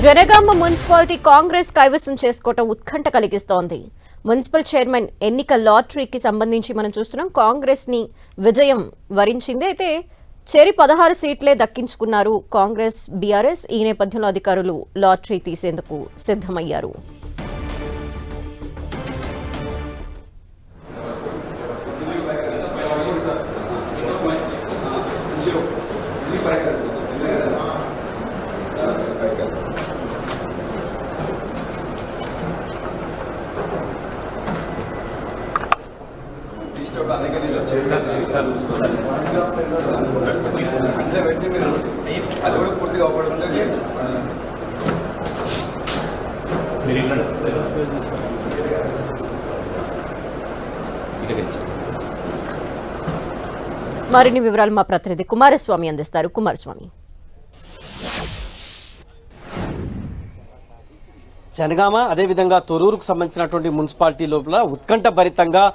Janagama municipality Congress కైవసం చేసుకోవటం ఉత్కంఠ కలిగిస్తోంది. మున్సిపల్ చైర్మన్ ఎన్నికల లాటరీకి సంబంధించి మనం చూస్తున్నాం. కాంగ్రెస్ ని విజయం వరించింది. అయితే చెరి 16 సీట్లే దక్కించుకున్నారు కాంగ్రెస్ బీఆర్ఎస్. ఈ నేపథ్యంలో అధికారులు లాటరీ తీసేందుకు సిద్ధమయ్యారు. అది కూడా పూర్తిగా అవపడకుండా మరిన్ని వివరాలు మా ప్రతినిధి కుమారస్వామి అందిస్తారు. కుమారస్వామి, జనగామ అదేవిధంగా తొర్రూరుకు సంబంధించినటువంటి మున్సిపాలిటీ లోపల ఉత్కంఠ భరితంగా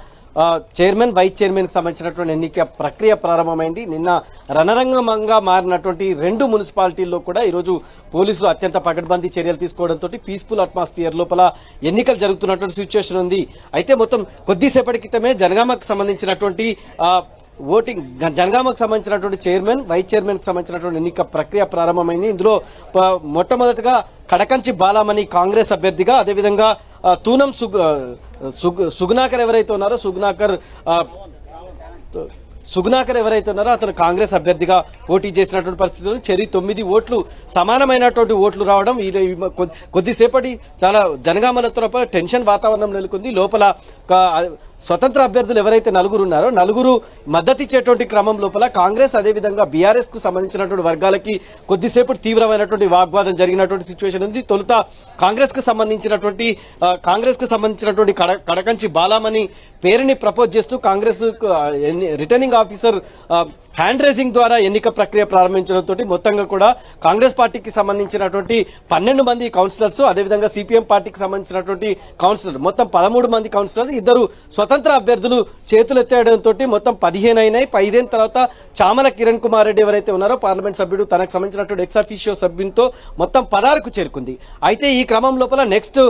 చైర్మన్ వైస్ చైర్మన్ కి సంబంధించినటువంటి ఎన్నిక ప్రక్రియ ప్రారంభమైంది. నిన్న రణరంగంగా మారినటువంటి 2 మున్సిపాలిటీల్లో కూడా ఈరోజు పోలీసులు అత్యంత పకడ్బందీ చర్యలు తీసుకోవడంతో పీస్ఫుల్ అట్మాస్ఫియర్ లోపల ఎన్నికలు జరుగుతున్నటువంటి సిచ్యువేషన్ ఉంది. అయితే మొత్తం కొద్దిసేపటి క్రితమే జనగామకు సంబంధించినటువంటి జనగామకు సంబంధించినటువంటి చైర్మన్ వైస్ చైర్మన్ కి సంబంధించినటువంటి ఎన్నిక ప్రక్రియ ప్రారంభమైంది. ఇందులో మొట్టమొదటిగా కడకంచి బాలామణి కాంగ్రెస్ అభ్యర్థిగా, అదేవిధంగా తూనం సుగుణాకర్ ఎవరైతే ఉన్నారో సుగుణాకర్ ఎవరైతే ఉన్నారో అతను కాంగ్రెస్ అభ్యర్థిగా పోటీ చేసినటువంటి పరిస్థితుల్లో చెరి 9 ఓట్లు సమానమైనటువంటి ఓట్లు రావడం కొద్దిసేపటి చాలా జనగామలతో టెన్షన్ వాతావరణం నెలకొంది. లోపల స్వతంత్ర అభ్యర్థులు ఎవరైతే 4 ఉన్నారో 4 మద్దతిచ్చేటువంటి క్రమం లోపల కాంగ్రెస్ అదేవిధంగా బీఆర్ఎస్ కు సంబంధించినటువంటి వర్గాలకి కొద్దిసేపు తీవ్రమైనటువంటి వాగ్వాదం జరిగినటువంటి సిచ్యువేషన్ ఉంది. తొలుత కాంగ్రెస్ కు సంబంధించినటువంటి కడకంచి బాలామణి పేరుని ప్రపోజ్ చేస్తూ Congress returning officer hand raising ద్వారా ఎన్నిక ప్రక్రియ ప్రారంభించడంతో మొత్తంగా కూడా కాంగ్రెస్ పార్టీకి సంబంధించినటువంటి 12 మంది కౌన్సిలర్స్, అదేవిధంగా సిపిఎం పార్టీకి సంబంధించినటువంటి కౌన్సిలర్ మొత్తం 13 మంది కౌన్సిలర్లు, 2 స్వతంత్ర అభ్యర్థులు చేతులెత్తేయడంతో మొత్తం 15 అయినాయి. 15 తర్వాత చామల కిరణ్ కుమార్ రెడ్డి ఎవరైతే ఉన్నారో పార్లమెంట్ సభ్యుడు తనకు సంబంధించినటువంటి ఎక్స్ అఫీషియో సభ్యులతో మొత్తం 16కు చేరుకుంది. అయితే ఈ క్రమం లోపల నెక్స్ట్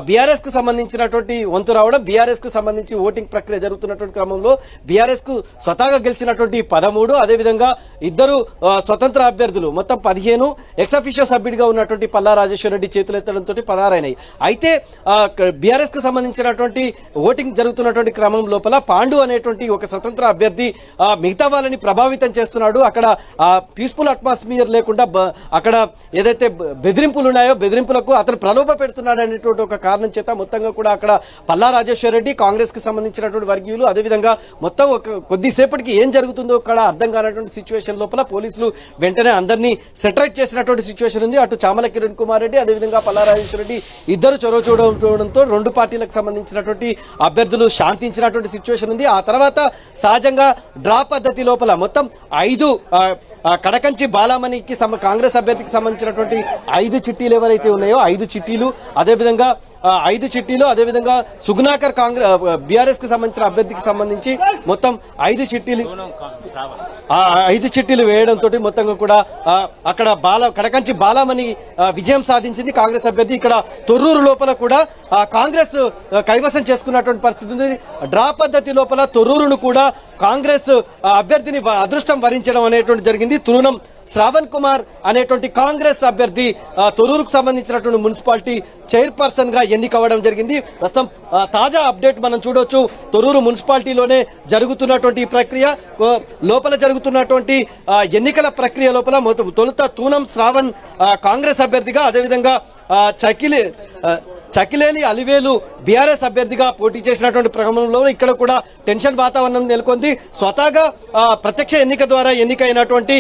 బీఆర్ఎస్ కు సంబంధించినటువంటి వంతు రావడం, బీఆర్ఎస్ కు సంబంధించి ఓటింగ్ ప్రక్రియ జరుగుతున్నటువంటి క్రమంలో బీఆర్ఎస్ కు స్వతహాగా గెలిచినటువంటి 13, అదేవిధంగా 2 స్వతంత్ర అభ్యర్థులు మొత్తం 15, ఎక్స్ అఫీషియో సభ్యుడిగా ఉన్నటువంటి పల్లా రాజేశ్వర రెడ్డి చేతులెత్తడంతో 16 అయినాయి. అయితే బీఆర్ఎస్ కు సంబంధించినటువంటి ఓటింగ్ జరుగుతున్నటువంటి క్రమం లోపల పాండు అనేటువంటి ఒక స్వతంత్ర అభ్యర్థి మిగతా వాళ్ళని ప్రభావితం చేస్తున్నాడు. అక్కడ పీస్ఫుల్ అట్మాస్ఫియర్ లేకుండా అక్కడ ఏదైతే బెదిరింపులు ఉన్నాయో బెదిరింపులకు అతను ప్రలోభ పెడుతున్నాడు అనేటువంటి ఒక కారణం చేత మొత్తంగా కూడా అక్కడ పల్లా రాజేశ్వర రెడ్డి కాంగ్రెస్ కి సంబంధించినటువంటి వర్గీయులు, అదేవిధంగా మొత్తం కొద్దిసేపటికి ఏం జరుగుతుందో అక్కడ అర్థం కానటువంటి సిచ్యువేషన్ లోపల పోలీసులు వెంటనే అందరినీ సెటరైట్ చేసినటువంటి సిచ్యువేషన్ ఉంది. అటు చామల కిరణ్ కుమార్ రెడ్డి అదేవిధంగా పల్లా రాజేశ్వర రెడ్డి ఇద్దరు చొరవ చూడడంతో 2 పార్టీలకు సంబంధించినటువంటి అభ్యర్థులు శాంతించినటువంటి సిచ్యువేషన్ ఉంది. ఆ తర్వాత సహజంగా డ్రా పద్ధతి లోపల మొత్తం 5 కడకంచి బాలామణికి కాంగ్రెస్ అభ్యర్థికి సంబంధించినటువంటి 5 చిట్టీలు ఎవరైతే ఉన్నాయో 5 చిట్టీలు, అదేవిధంగా 5 చిట్టీలు, అదేవిధంగా సుగుణాకర్ బీఆర్ఎస్ కి సంబంధించిన అభ్యర్థికి సంబంధించి మొత్తం 5 చిట్టీలు వేయడంతో మొత్తంగా కూడా అక్కడ కడకంచి బాలామణి విజయం సాధించింది కాంగ్రెస్ అభ్యర్థి. ఇక్కడ తొర్రూరు లోపల కూడా కాంగ్రెస్ కైవసం చేసుకున్నటువంటి పరిస్థితి ఉంది. డ్రా పద్ధతి లోపల తొర్రూరును కూడా కాంగ్రెస్ అభ్యర్థిని అదృష్టం వరించడం అనేటువంటి జరిగింది. తురునం శ్రావణ్ కుమార్ అనేటువంటి కాంగ్రెస్ అభ్యర్థి తొర్రూరుకు సంబంధించినటువంటి మున్సిపాలిటీ చైర్పర్సన్ గా ఎన్నికవ్వడం జరిగింది. ప్రస్తుతం తాజా అప్డేట్ మనం చూడొచ్చు. తొర్రూరు మున్సిపాలిటీలోనే జరుగుతున్నటువంటి ప్రక్రియ లోపల జరుగుతున్నటువంటి ఎన్నికల ప్రక్రియ లోపల తొలుత తూనం శ్రావణ్ కాంగ్రెస్ అభ్యర్థిగా, అదేవిధంగా చకిలేని అలివేలు బీఆర్ఎస్ అభ్యర్థిగా పోటీ చేసినటువంటి క్రమంలో ఇక్కడ కూడా టెన్షన్ వాతావరణం నెలకొంది. స్వతహాగా ప్రత్యక్ష ఎన్నిక ద్వారా ఎన్నికైనటువంటి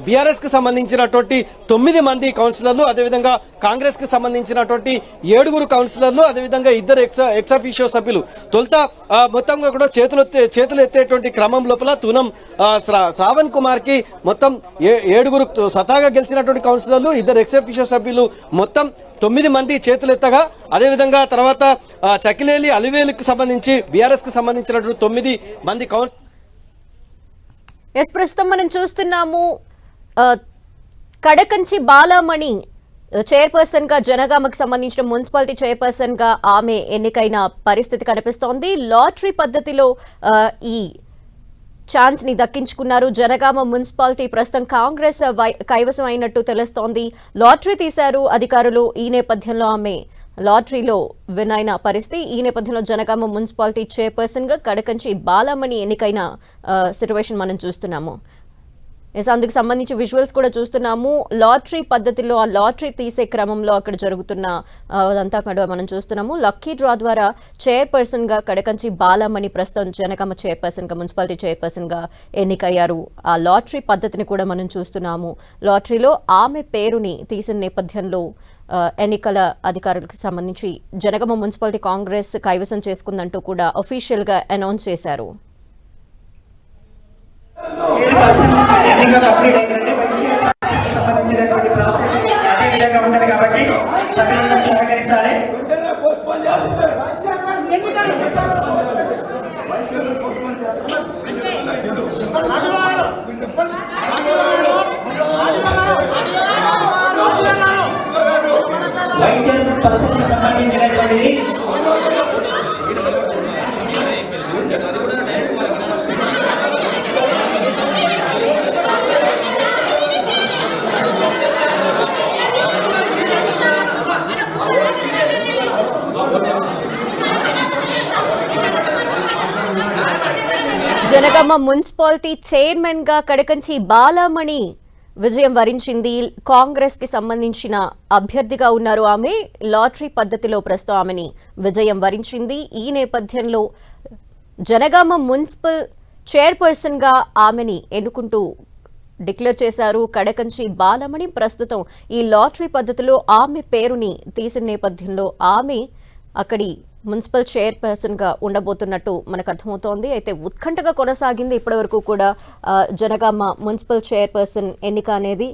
బీఆర్ఎస్ కు సంబంధించినటువంటి 9 మంది కౌన్సిలర్లు, అదేవిధంగా కాంగ్రెస్ కు సంబంధించినటువంటి 7 కౌన్సిలర్లు, అదేవిధంగా 2 ఎక్స్ అఫీషియో సభ్యులు తొలుత మొత్తంగా కూడా చేతులు ఎత్తేటువంటి క్రమం లోపల తూనం శ్రావణ్ కుమార్ కి మొత్తం 7 స్వతహాగా గెలిచినటువంటి కౌన్సిలర్లు, 2 ఎక్స్ అఫీషియో సభ్యులు మొత్తం 9 మంది చేతులెత్తగా, అదేవిధంగా తర్వాత చకిలేలి అలివేలుకు సంబంధించి బీఆర్ఎస్ కు సంబంధించినటువంటి 9 మంది ప్రస్తుతం మనం చూస్తున్నాము కడకంచి బాలామణి చైర్పర్సన్ గా జనగామకు సంబంధించిన మున్సిపాలిటీ చైర్పర్సన్ గా ఆమె ఎన్నికైన పరిస్థితి కనిపిస్తోంది. లాటరీ పద్ధతిలో ఈ ఛాన్స్ ని దక్కించుకున్నారు. జనగామ మున్సిపాలిటీ ప్రస్తుతం కాంగ్రెస్ కైవసం అయినట్టు తెలుస్తోంది. లాటరీ తీశారు అధికారులు. ఈ నేపథ్యంలో ఆమె లాటరీలో విన్ అయిన పరిస్థితి. ఈ నేపథ్యంలో జనగామ మున్సిపాలిటీ చైర్పర్సన్ గా కడకంచి బాలమణి ఎన్నికైన సిచ్యువేషన్ మనం చూస్తున్నాము. అందుకు సంబంధించి విజువల్స్ కూడా చూస్తున్నాము. లాటరీ పద్ధతిలో ఆ లాటరీ తీసే క్రమంలో అక్కడ జరుగుతున్న అదంతా కూడా మనం చూస్తున్నాము. లక్కీ డ్రా ద్వారా చైర్పర్సన్ గా కడకంచి బాలమణి ప్రస్తుతం జనగామ చైర్పర్సన్ గా మున్సిపాలిటీ చైర్పర్సన్ గా ఎన్నికయ్యారు. ఆ లాటరీ పద్ధతిని కూడా మనం చూస్తున్నాము. లాటరీలో ఆమె పేరుని తీసిన నేపథ్యంలో ఎన్నికల అధికారులకు సంబంధించి జనగామ మున్సిపాలిటీ కాంగ్రెస్ కైవసం చేసుకుందంటూ కూడా అఫీషియల్ గా అనౌన్స్ చేశారు. సంబంధించినటువంటి ప్రాసెస్ అదే విధంగా ఉంటది కాబట్టి సభ్యులందరూ సహకరించాలి. వైస్ చైర్పర్సన్ కి సంబంధించినటువంటి జనగామ మున్సిపాలిటీ చైర్మన్ గా కడకంచి బాలమణి విజయం వరించింది. కాంగ్రెస్ కి సంబంధించిన అభ్యర్థిగా ఉన్నారు ఆమె. లాటరీ పద్ధతిలో ప్రస్తుతం ఆమెని విజయం వరించింది. ఈ నేపథ్యంలో జనగామ మున్సిపల్ చైర్పర్సన్ గా ఆమెని ఎన్నుకుంటూ డిక్లేర్ చేశారు కడకంచి బాలమణి. ప్రస్తుతం ఈ లాటరీ పద్ధతిలో ఆమె పేరుని తీసిన నేపథ్యంలో ఆమె అక్కడి మున్సిపల్ చైర్పర్సన్ గా ఉండబోతున్నట్టు మనకు అర్థమవుతోంది. అయితే ఉత్కంఠగా కొనసాగింది ఇప్పటివరకు కూడా జనగామ మున్సిపల్ చైర్పర్సన్ ఎన్నిక అనేది.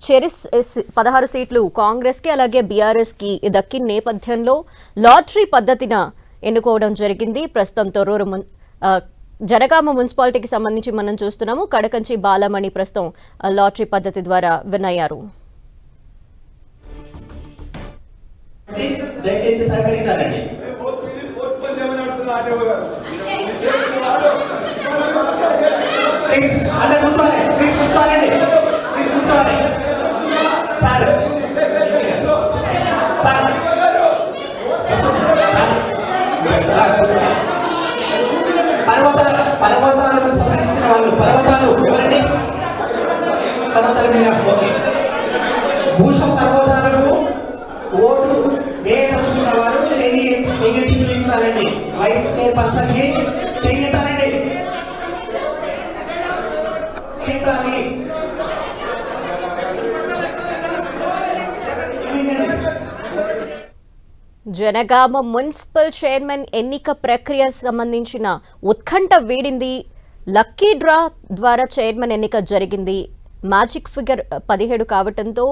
16 సీట్లు కాంగ్రెస్ కి అలాగే బీఆర్ఎస్ కి దక్కిన నేపథ్యంలో లాటరీ పద్ధతిన ఎన్నుకోవడం జరిగింది. ప్రస్తుతం తొర్రూరు జనగామ మున్సిపాలిటీకి సంబంధించి మనం చూస్తున్నాము. కడకంచి బాలమణి ప్రస్తుతం లాటరీ పద్ధతి ద్వారా విన్ అయ్యారు. దయచేసి సహకరించాలండి. ప్లీజ్ అంటే కూర్చోండి. ప్లీజ్ కూర్చోండి. ప్లీజ్ కూర్చోండి. సార్ సార్ పర్వతాలకు సంబంధించిన వాళ్ళు పర్వతాలు ఎవరండి? పర్వతాల మీద ఓకే. భూషం పర్వతాలకు ఓటు వేయదలుచుకున్న వారు చెయ్యి చూపించాలండి. వైస్ చైర్పర్సన్ కి చెయ్యతానండి. చెయ్యాలి. జనగామ మున్సిపల్ చైర్మన్ ఎన్నిక ప్రక్రియ సంబంధించిన ఉత్కంఠ వీడింది. లక్కీ డ్రా ద్వారా చైర్మన్ ఎన్నిక జరిగింది. మ్యాజిక్ ఫిగర్ 17 కావటంతో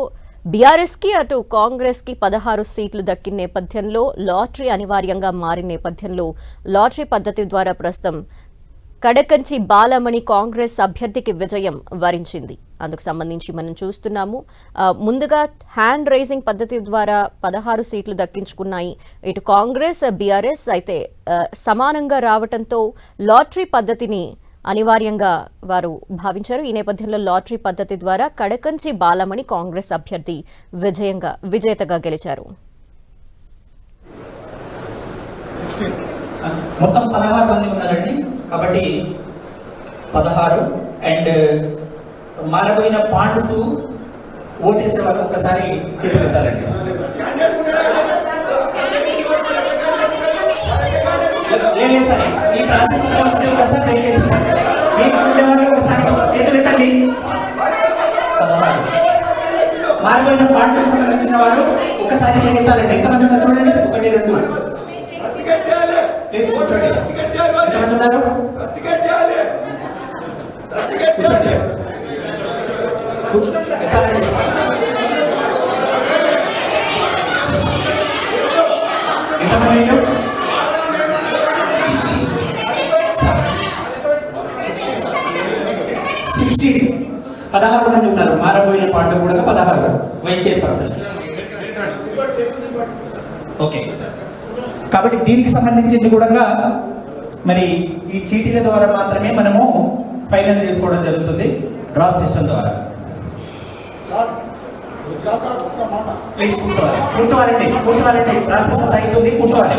బీఆర్ఎస్ కి అటు కాంగ్రెస్ కి 16 సీట్లు దక్కిన నేపథ్యంలో లాటరీ అనివార్యంగా మారిన నేపథ్యంలో లాటరీ పద్ధతి ద్వారా ప్రస్తుతం కడకంచి బాలమణి కాంగ్రెస్ అభ్యర్థికి విజయం వరించింది. అందుకు సంబంధించి మనం చూస్తున్నాము. ముందుగా హ్యాండ్ రైజింగ్ పద్ధతి ద్వారా 16 సీట్లు దక్కించుకున్నాయి ఇటు కాంగ్రెస్ బీఆర్ఎస్. అయితే సమానంగా రావటంతో లాటరీ పద్ధతిని అనివార్యంగా వారు భావించారు. ఈ నేపథ్యంలో లాటరీ పద్ధతి ద్వారా కడకంచి బాలమణి కాంగ్రెస్ అభ్యర్థి విజేతగా గెలిచారు. మొత్తం 16 మంది ఉన్నారండి. కాబట్టి 16 అండ్ మారబోయిన పాండుకు ఓటేసే వాళ్ళు ఒక్కసారి చేపెట్టాలండి. లేదు సరే ఈ ప్రాసెస్ ఒకసారి దయచేసి మీకు ఉండే వాళ్ళు ఒకసారి చేతులు ఎత్తండి. 16 మారబోయిన పాండుకు సంబంధించిన వాళ్ళు ఒక్కసారి చేయాలండి. ఎంతమంది ఉన్నారు చూడండి. 1 2 ప్లీజ్ కూర్చోండి. ఎంతమంది ఉన్నారు? ఎత్తాలండి. ఎంతమంది అయ్యో? 16 16 మంది ఉన్నారు. మారబోయే పార్టీ కూడా 16 వైస్ చైర్పర్సన్. ఓకే, కాబట్టి దీనికి సంబంధించింది కూడా మరి ఈ చీటీల ద్వారా మాత్రమే మనము ఫైనల్ చేసుకోవడం జరుగుతుంది, డ్రా సిస్టమ్ ద్వారా. ప్లీజ్ కూర్చోవాలండి, ప్రాసెస్ అంతా అవుతుంది, కూర్చోవాలి.